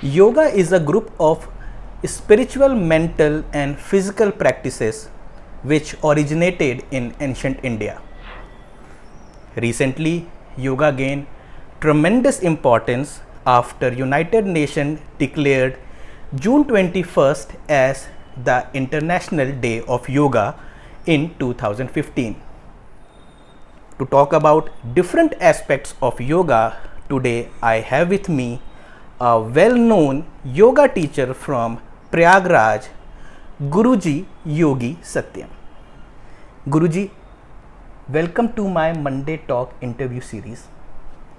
Yoga is a group of spiritual, mental, and physical practices which originated in ancient India. Recently, yoga gained tremendous importance after United Nations declared June 21st as the International Day of Yoga in 2015. To talk about different aspects of yoga, today I have with me a well-known yoga teacher from Prayagraj, Guruji Yogi Satyam. Guruji, welcome to my Monday talk interview series.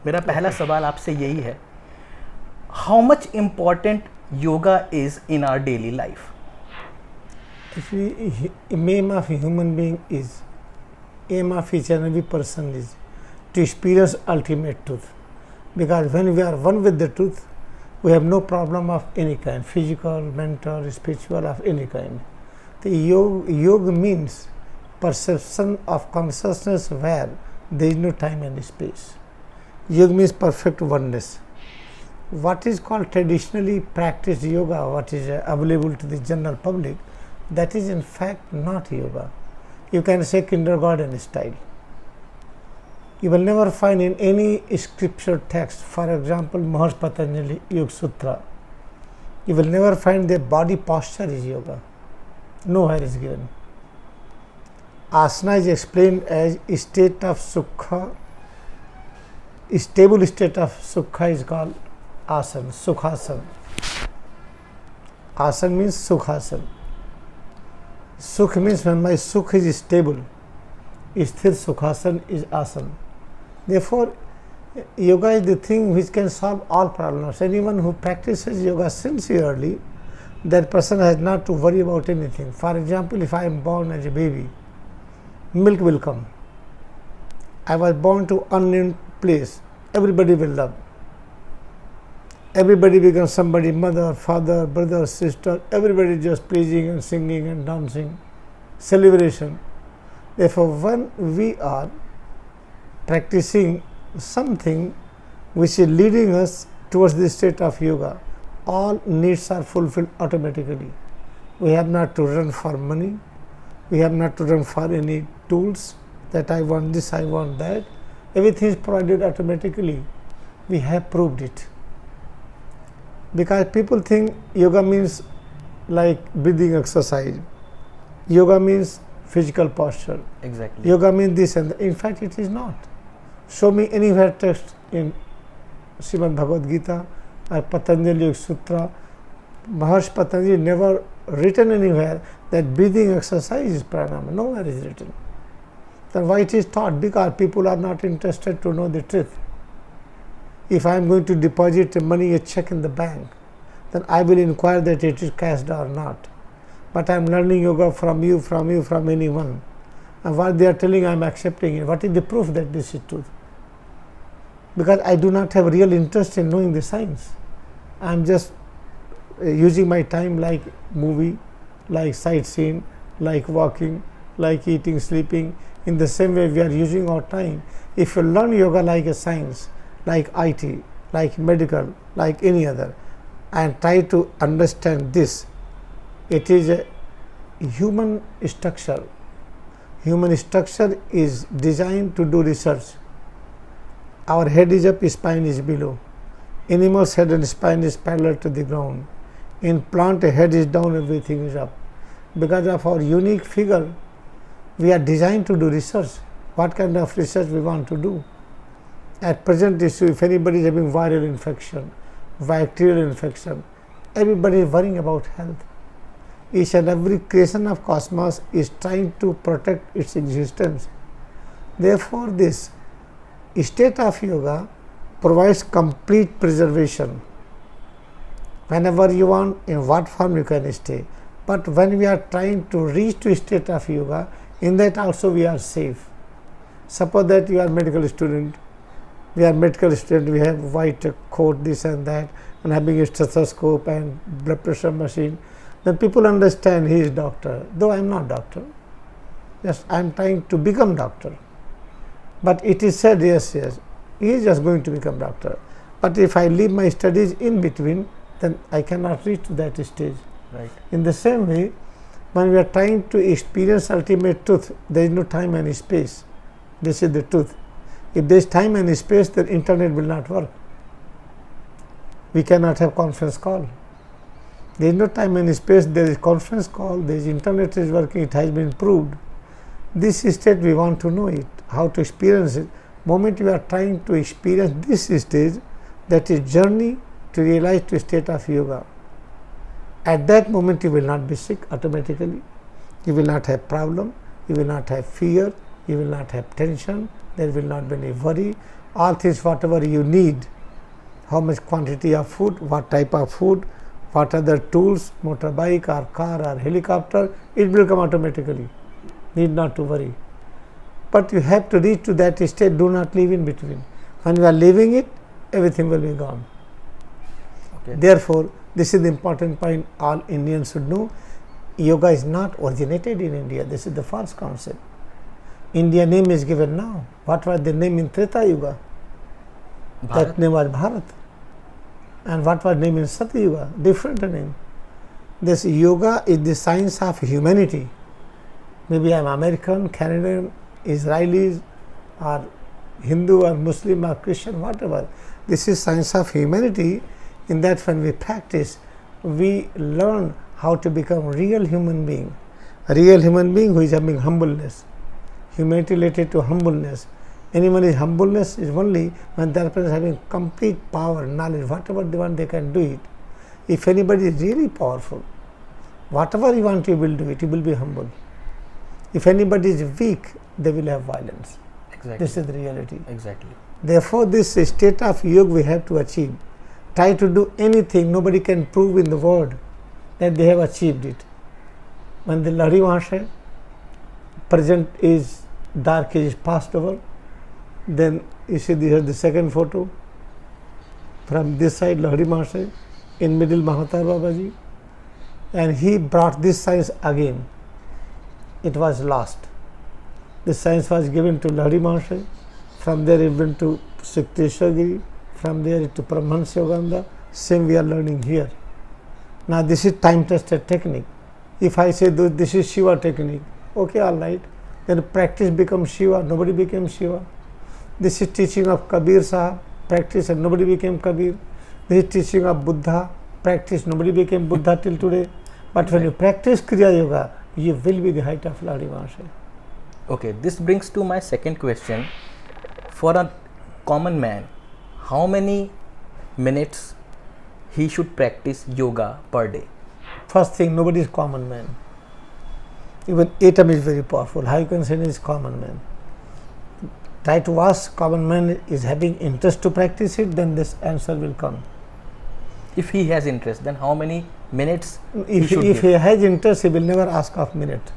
मेरा पहला सवाल आपसे यही है, how much important yoga is in our daily life? Actually, aim of a human being is, aim of each and every person is to experience ultimate truth. Because when we are one with the truth, we have no problem of any kind, physical, mental, spiritual, of any kind. The yoga means perception of consciousness where there is no time and space. Yoga means perfect oneness. What is called traditionally practiced yoga, what is available to the general public, that is in fact not yoga. You can say kindergarten style. You will never find in any scripture text, for example, Maharishi Patanjali Yoga Sutra, you will never find their body posture is yoga. Nowhere is given. Asana is explained as a state of sukha. A stable state of sukha is called asana, sukhasana. Asana means sukhasana. Sukh means when my sukh is stable. Sthir sukhasana is asana. Therefore, yoga is the thing which can solve all problems. Anyone who practices yoga sincerely, that person has not to worry about anything. For example, if I am born as a baby, milk will come. I was born to unnamed place. Everybody will love. Everybody becomes somebody, mother, father, brother, sister. Everybody just pleasing and singing and dancing. Celebration. Therefore, when we are practicing something which is leading us towards the state of yoga, all needs are fulfilled automatically. We have not to run for money. We have not to run for any tools that I want this, I want that. Everything is provided automatically. We have proved it. Because people think yoga means like breathing exercise. Yoga means physical posture. Exactly. Yoga means this and that. In fact, it is not. Show me anywhere text in Srimad Bhagavad Gita or Patanjali Yoga Sutra. Maharishi Patanjali never written anywhere that breathing exercise is pranayama. Nowhere is written. Then why it is taught? Because people are not interested to know the truth. If I am going to deposit money, a check in the bank, then I will inquire that it is cashed or not. But I am learning yoga from you, from anyone. And what they are telling, I am accepting it. What is the proof that this is truth? Because I do not have real interest in knowing the science. I am just using my time like movie, like sightseeing, like walking, like eating, sleeping. In the same way we are using our time. If you learn yoga like a science, like IT, like medical, like any other, and try to understand this, it is a human structure. Human structure is designed to do research. Our head is up, spine is below. Animal's head and spine is parallel to the ground. In plant, a head is down, everything is up. Because of our unique figure, we are designed to do research. What kind of research we want to do? At present issue, if anybody is having viral infection, bacterial infection, everybody is worrying about health. Each and every creation of cosmos is trying to protect its existence. Therefore, this state of yoga provides complete preservation. Whenever you want, in what form you can stay. But when we are trying to reach to a state of yoga, in that also we are safe. Suppose that you are medical student, we are medical student, we have white coat, this and that, and having a stethoscope and blood pressure machine, then people understand he is doctor, though I am not doctor. Yes, I am trying to become doctor. But it is said, yes, he is just going to become doctor. But if I leave my studies in between, then I cannot reach to that stage. Right. In the same way, when we are trying to experience ultimate truth, there is no time and space. This is the truth. If there is time and space, then internet will not work. We cannot have conference call. There is no time and space, there is conference call, there is internet is working, it has been proved. This state we want to know it, how to experience it. Moment we are trying to experience this stage, that is journey to realize to state of yoga. At that moment you will not be sick automatically, you will not have problem, you will not have fear, you will not have tension, there will not be any worry. All things whatever you need, how much quantity of food, what type of food, what other tools, motorbike or car or helicopter, it will come automatically, need not to worry. But you have to reach to that state, do not live in between. When you are leaving it, everything will be gone. Okay. Therefore, this is the important point all Indians should know. Yoga is not originated in India, this is the false concept. India name is given now. What was the name in Treta Yuga? Bharat? That name was Bharat. And what was name in Satya Yuga? Different name. This yoga is the science of humanity. Maybe I am American, Canadian, Israelis, or Hindu or Muslim or Christian, whatever. This is science of humanity. In that when we practice, we learn how to become real human being. A real human being who is having humbleness. Humanity related to humbleness. Anyone is humbleness is only when that person is having complete power, knowledge, whatever they want they can do it. If anybody is really powerful, whatever you want you will do it, you will be humble. If anybody is weak, they will have violence. Exactly. This is the reality. Exactly. Therefore, this state of yoga we have to achieve. Try to do anything, nobody can prove in the world that they have achieved it. When the Lahiri Mahasaya, present is dark age passed over, then you see this is the second photo. From this side Lahiri Mahasaya, in middle Mahatar Babaji, and he brought this science again. It was lost. This science was given to Lahiri Mahasaya, from there it went to Sukteswar Giri, from there to Paramahansa Yogananda, same we are learning here. Now this is time tested technique. If I say this is Shiva technique, okay, all right, then practice becomes Shiva, nobody became Shiva. This is teaching of Kabir Sahib, practice and nobody became Kabir. This is teaching of Buddha, practice, nobody became Buddha till today. But when you practice Kriya Yoga, you will be the height of Lahiri Mahasaya. Okay, this brings to my second question. For a common man, how many minutes he should practice yoga per day? First thing, nobody is common man. Even atom is very powerful. How you can say he is common man? Try to ask common man is having interest to practice it, then this answer will come. If he has interest, then how many minutes If he has interest, he will never ask of minute.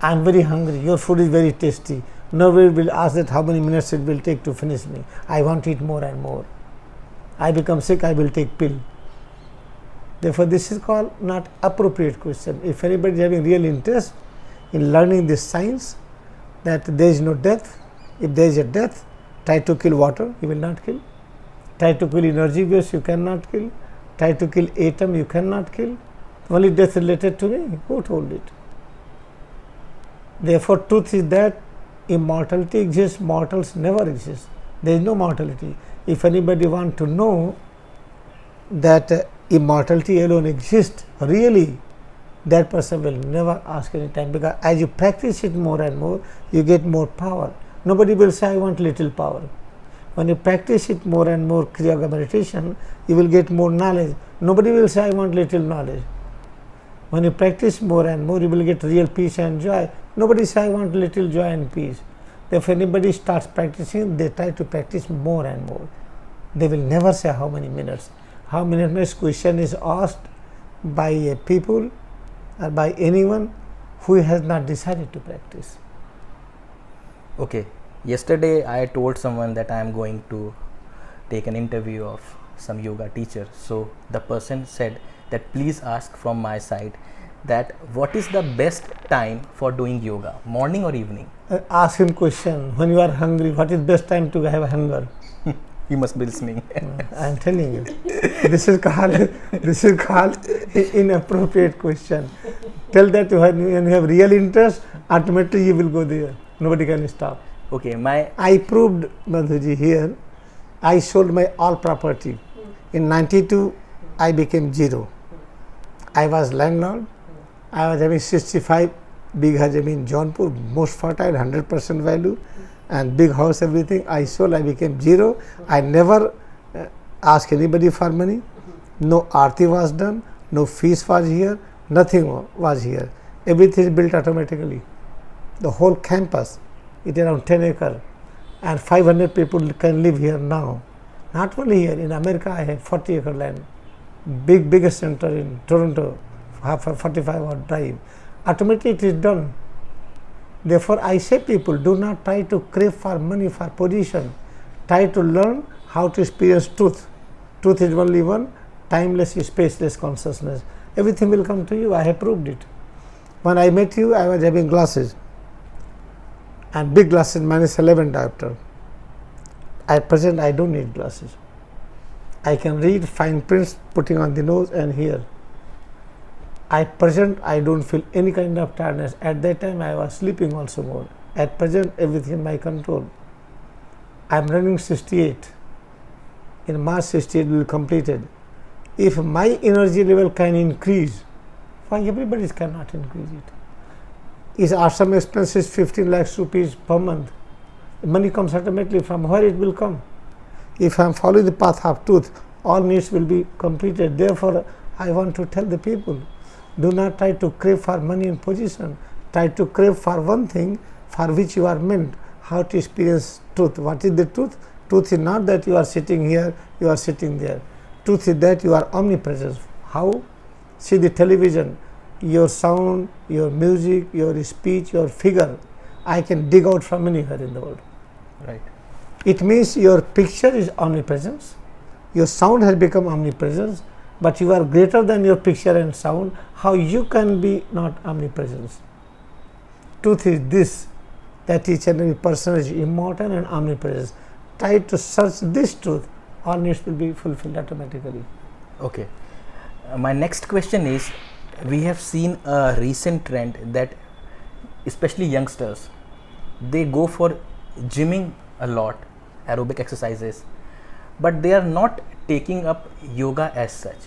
I am very hungry, your food is very tasty. Nobody will ask that how many minutes it will take to finish me. I want to eat more and more. I become sick, I will take pill. Therefore, this is called not appropriate question. If anybody is having real interest in learning this science, that there is no death. If there is a death, try to kill water, you will not kill. Try to kill energy waves, you cannot kill. Try to kill atom, you cannot kill. Only death related to me, who told it? Therefore, truth is that immortality exists, mortals never exist. There is no mortality. If anybody want to know that immortality alone exists, really, that person will never ask any time, because as you practice it more and more, you get more power. Nobody will say, I want little power. When you practice it more and more, Kriya Yoga meditation, you will get more knowledge. Nobody will say, I want little knowledge. When you practice more and more, you will get real peace and joy. Nobody says, I want little joy and peace. If anybody starts practicing, they try to practice more and more. They will never say how many minutes. How many minutes question is asked by a people or by anyone who has not decided to practice. Okay, yesterday I told someone that I am going to take an interview of some yoga teacher. So the person said that please ask from my side that what is the best time for doing yoga, morning or evening? Ask him question, when you are hungry, what is best time to have hunger? He must be listening. I am telling you, this is called inappropriate question. Tell that when you have real interest, ultimately you will go there. Nobody can stop. Okay, I proved, Madhuji, here. I sold my all property. In 92, I became zero. I was landlord. I was having 65 bigha in Jaunpur, most fertile, 100% value, and big house, everything. I sold, I became zero. I never asked anybody for money. No aarti was done, no fees was here, nothing was here. Everything is built automatically. The whole campus, it is around 10 acres, and 500 people can live here now. Not only here, in America I have 40 acre land, biggest center in Toronto, 45 hour drive. Automatically it is done. Therefore, I say people, do not try to crave for money, for position. Try to learn how to experience truth. Truth is only one, timeless, spaceless consciousness. Everything will come to you. I have proved it. When I met you, I was having glasses, and big glasses, -11 diopter. At present, I don't need glasses. I can read fine prints putting on the nose and here. At present, I don't feel any kind of tiredness. At that time, I was sleeping also more. At present, everything in my control. I am running 68. In March 68 will be completed. If my energy level can increase, why everybody cannot increase it? Is ashram expenses 15 lakhs rupees per month? Money comes automatically. From where it will come? If I am following the path of truth, all needs will be completed. Therefore, I want to tell the people, do not try to crave for money and position. Try to crave for one thing for which you are meant, how to experience truth. What is the truth? Truth is not that you are sitting here, you are sitting there. Truth is that you are omnipresent. How? See the television, your sound, your music, your speech, your figure, I can dig out from anywhere in the world. Right. It means your picture is omnipresence, your sound has become omnipresence, but you are greater than your picture and sound. How you can be not omnipresence? Truth is this, that each and every person is immortal and omnipresent. Try to search this truth, all needs will be fulfilled automatically. Okay. My next question is, we have seen a recent trend that especially youngsters, they go for gymming a lot, aerobic exercises, but they are not taking up yoga as such.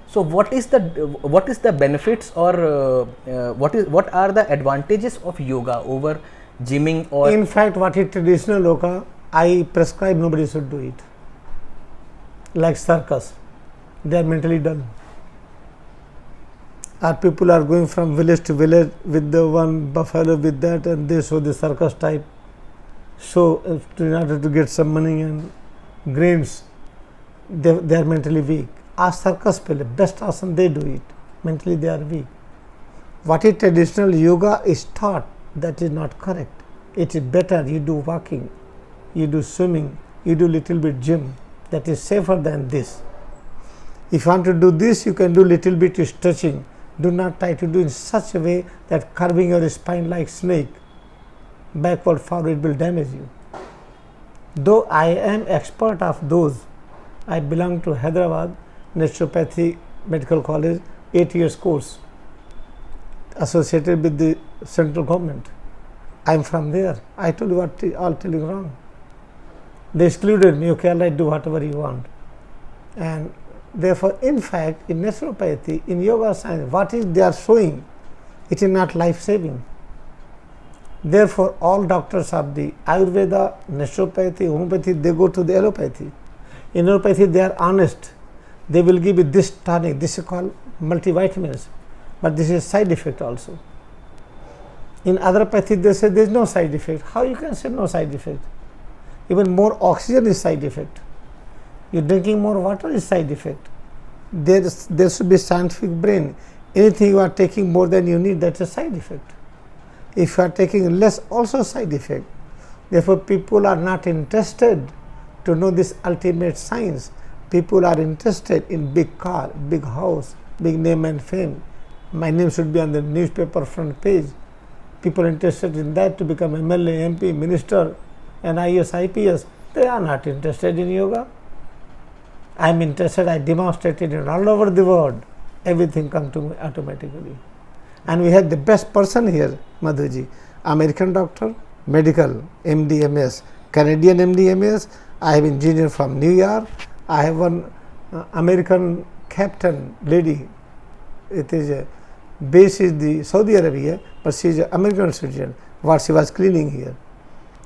So what is the benefits, or what are the advantages of yoga over gymming? Or in fact, what is traditional yoga, I prescribe nobody should do it. Like circus, they are mentally dull. Our people are going from village to village with the one buffalo with that, and they show the circus type. So in order to get some money and grains, they are mentally weak. Ask circus people, best asana they do it. Mentally they are weak. What is traditional yoga is taught, that is not correct. It is better you do walking, you do swimming, you do little bit gym. That is safer than this. If you want to do this, you can do little bit stretching. Do not try to do in such a way that curving your spine like snake. Backward, forward will damage you. Though I am expert of those, I belong to Hyderabad Naturopathy Medical College, 8 years course, associated with the central government. I am from there. I told you what all telling wrong. They excluded me. Okay, I'll do whatever you want. And therefore, in fact, in naturopathy, in yoga science, what is they are showing, it is not life-saving. Therefore, all doctors of the Ayurveda, naturopathy, homeopathy, they go to the allopathy. In allopathy, they are honest. They will give you this tonic, this is called multivitamins, but this is side effect also. In allopathy, they say there is no side effect. How you can say no side effect? Even more oxygen is side effect. You drinking more water is side effect. There should be scientific brain. Anything you are taking more than you need, that's a side effect. If you are taking less, also side effect. Therefore, people are not interested to know this ultimate science. People are interested in big car, big house, big name and fame. My name should be on the newspaper front page. People are interested in that to become MLA, MP, minister, and IS, IPS. They are not interested in yoga. I am interested, I demonstrated it all over the world. Everything comes to me automatically. And we had the best person here, Madhuji, American doctor, medical, MD, MS, Canadian MD, MS. I have engineer from New York. I have one American captain lady. It is a base is the Saudi Arabia, but she is an American citizen. What she was cleaning here,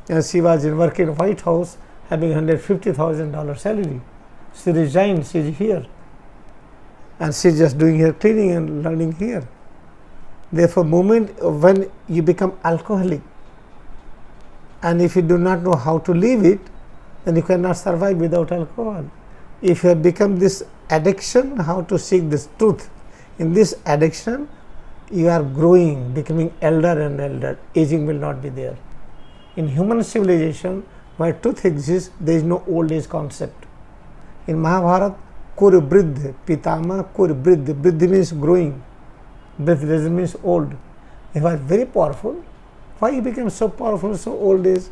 and she was working in White House, having $150,000 salary. She resigned. She is here, and she is just doing her cleaning and learning here. Therefore, moment when you become alcoholic, and if you do not know how to leave it, then you cannot survive without alcohol. If you have become this addiction, how to seek this truth? In this addiction, you are growing, becoming elder and elder. Aging will not be there. In human civilization, where truth exists, there is no old age concept. In Mahabharata, Kur Briddh, Pitama, Kur Briddh. Briddh means growing. Briddh means old. They were very powerful. Why he became so powerful, so old age?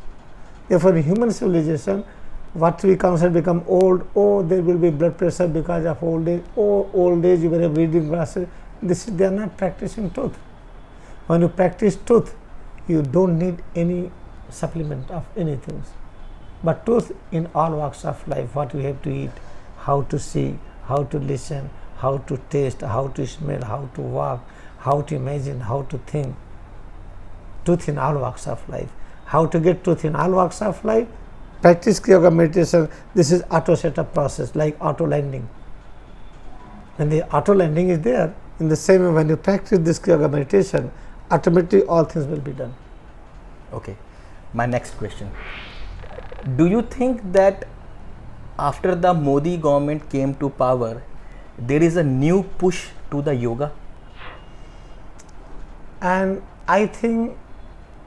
Therefore, in human civilization, what we consider become old, oh, there will be blood pressure because of old age, oh, old age, you will have reading glasses. They are not practicing truth. When you practice truth, you don't need any supplement of anything. But truth in all walks of life, what you have to eat, how to see, how to listen, how to taste, how to smell, how to walk, how to imagine, how to think. Truth in all walks of life. How to get truth in all walks of life? Practice yoga meditation. This is auto setup process, like auto landing. When the auto landing is there, in the same way when you practice this yoga meditation, automatically all things will be done. Okay. My next question. Do you think that after the Modi government came to power, there is a new push to the yoga? And I think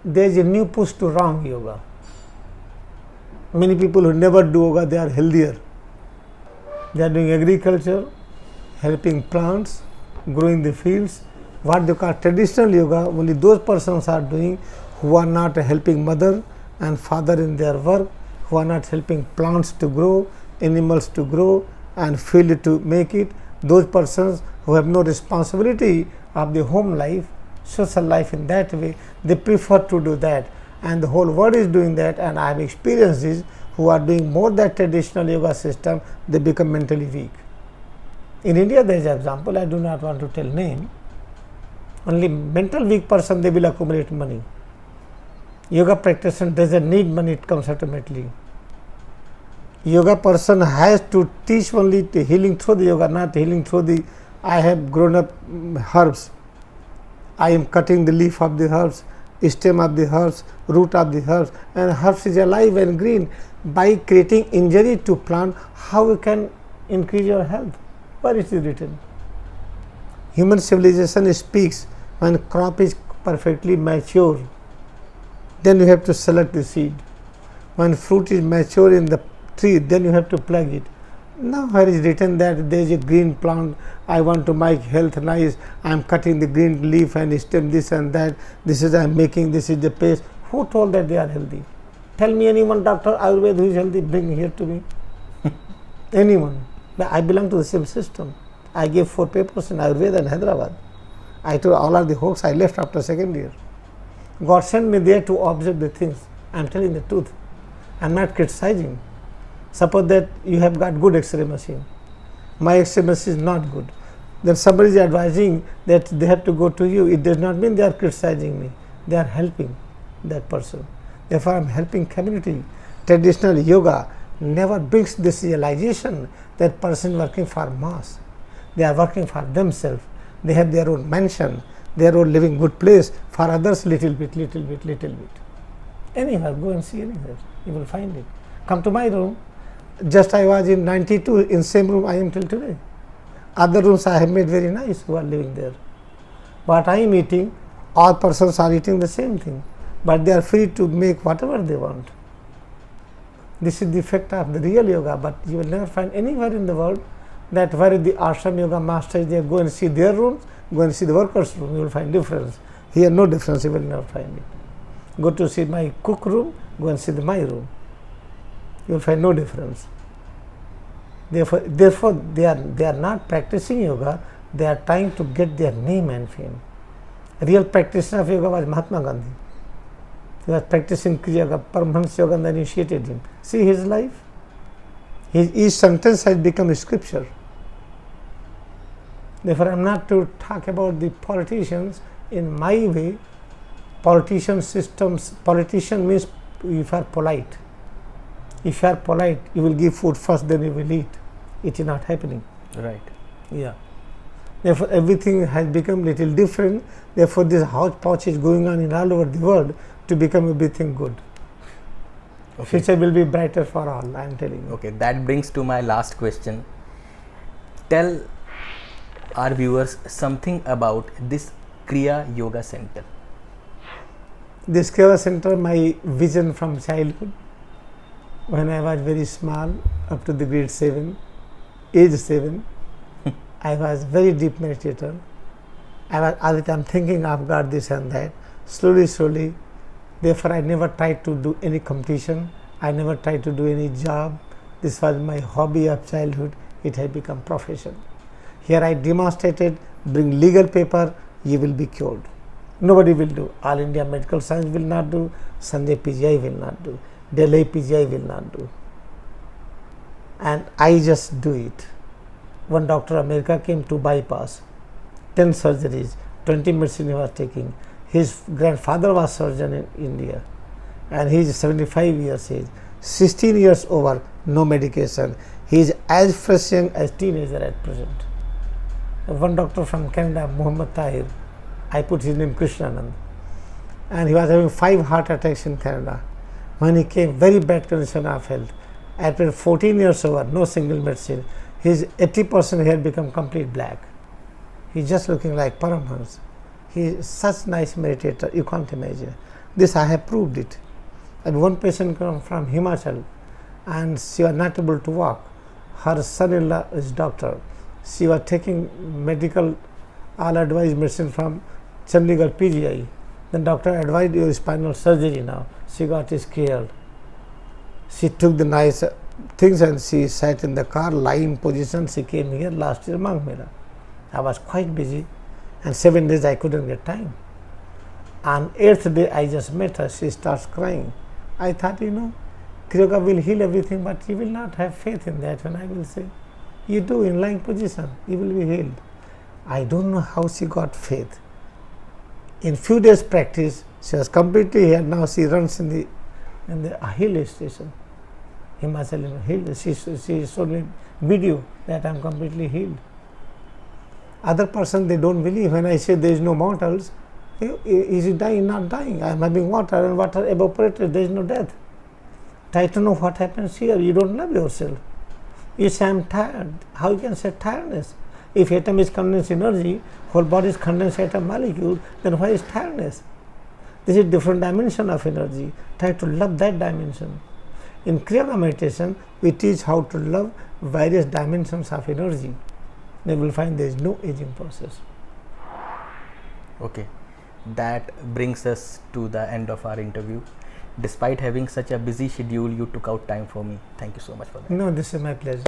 there is a new push to wrong yoga. Many people who never do yoga, they are healthier. They are doing agriculture, helping plants, growing the fields. What they call traditional yoga, only those persons are doing who are not helping mother and father in their work, who are not helping plants to grow, animals to grow, and field to make it. Those persons who have no responsibility of the home life, social life in that way, they prefer to do that. And the whole world is doing that, and I have experiences who are doing more that traditional yoga system, they become mentally weak. In India, there is an example, I do not want to tell name. Only mental weak person, they will accumulate money. Yoga practitioner doesn't need money, it comes automatically. Yoga person has to teach only the healing through the yoga, not healing through the, I have grown up herbs. I am cutting the leaf of the herbs, stem of the herbs, root of the herbs, and herbs is alive and green. By creating injury to plant, how you can increase your health? Where it is written? Human civilization speaks when crop is perfectly mature, then you have to select the seed. When fruit is mature in the tree, then you have to plug it. Now where is written that there is a green plant, I want to make health nice, I am cutting the green leaf and stem, this and that, this is I am making, this is the paste. Who told that they are healthy? Tell me anyone doctor Ayurveda who is healthy, bring here to me. Anyone. But I belong to the same system. I gave 4 papers in Ayurveda in Hyderabad. I told all of the hoax, I left after second year. God sent me there to observe the things. I am telling the truth. I am not criticizing. Suppose that you have got good X-ray machine. My X-ray machine is not good. Then somebody is advising that they have to go to you. It does not mean they are criticizing me. They are helping that person. Therefore, I am helping community. Traditional yoga never brings this realization that person working for mass. They are working for themselves. They have their own mansion, their own living good place. For others, little bit. Anywhere, go and see anywhere. You will find it. Come to my room. Just I was in 92, in same room I am till today. Other rooms I have made very nice who are living there. But I am eating, all persons are eating the same thing. But they are free to make whatever they want. This is the effect of the real yoga, but you will never find anywhere in the world that where the ashram yoga masters, they go and see their rooms, go and see the workers' room, you will find difference. Here no difference, you will never find it. Go to see my cook room, go and see my room. You will find no difference. Therefore, they are not practicing yoga. They are trying to get their name and fame. Real practitioner of yoga was Mahatma Gandhi. He was practicing Kriya Yoga. Paramahansa Yogananda initiated him. See his life. Each sentence has become a scripture. Therefore, I am not to talk about the politicians in my way. Politician means if you are polite. If you are polite, you will give food first, then you will eat. It is not happening. Right. Yeah. Therefore, everything has become little different. Therefore, this hodgepodge is going on in all over the world to become everything good. Okay. Future will be brighter for all, I am telling you. Okay, that brings to my last question. Tell our viewers something about this Kriya Yoga Center. This Kriya Center, my vision from childhood, when I was very small, up to the grade 7, age 7, I was very deep meditator. I was all the time thinking of God, this and that. Slowly, therefore I never tried to do any competition. I never tried to do any job. This was my hobby of childhood. It had become profession. Here I demonstrated, bring legal paper, you will be cured. Nobody will do. All India Medical Science will not do. Sanjay PGI will not do. Delhi PGI will not do. And I just do it. One doctor America came to bypass, 10 surgeries, 20 medicine he was taking. His grandfather was surgeon in India and he is 75 years age, 16 years over, no medication. He is as fresh young as teenager at present. One doctor from Canada, Muhammad Tahir, I put his name Krishnanand, and he was having 5 heart attacks in Canada. When he came, very bad condition of health. After 14 years over, no single medicine, his 80% hair become complete black. He's just looking like Paramahansa. He is such nice meditator, you can't imagine. This I have proved it. And one patient came from Himachal and she was not able to walk. Her son-in-law is doctor. She was taking medical, all advised medicine from Chandigarh PGI. Then doctor advised you spinal surgery now. She got scared. She took the nice things and she sat in the car, lying position. She came here last year, Mangmela. I was quite busy and 7 days I couldn't get time. On 8th day I just met her, she starts crying. I thought, Kriya Yoga will heal everything, but you will not have faith in that when I will say, you do in lying position, you will be healed. I don't know how she got faith. In few days practice, she was completely healed. Now she runs in the hill station. Himachal hill. She showed me video that I am completely healed. Other person, they don't believe when I say there is no mortals. Is he dying? Not dying. I am having water and water evaporated. There is no death. Try to know what happens here. You don't love yourself. You say I am tired. How you can say tiredness? If atom is condensed energy, whole body is condensed atom molecule, then why is tiredness? This is different dimension of energy. Try to love that dimension. In Kriya Yoga meditation, we teach how to love various dimensions of energy. Then we will find there is no aging process. Okay, that brings us to the end of our interview. Despite having such a busy schedule, you took out time for me. Thank you so much for that. No, this is my pleasure.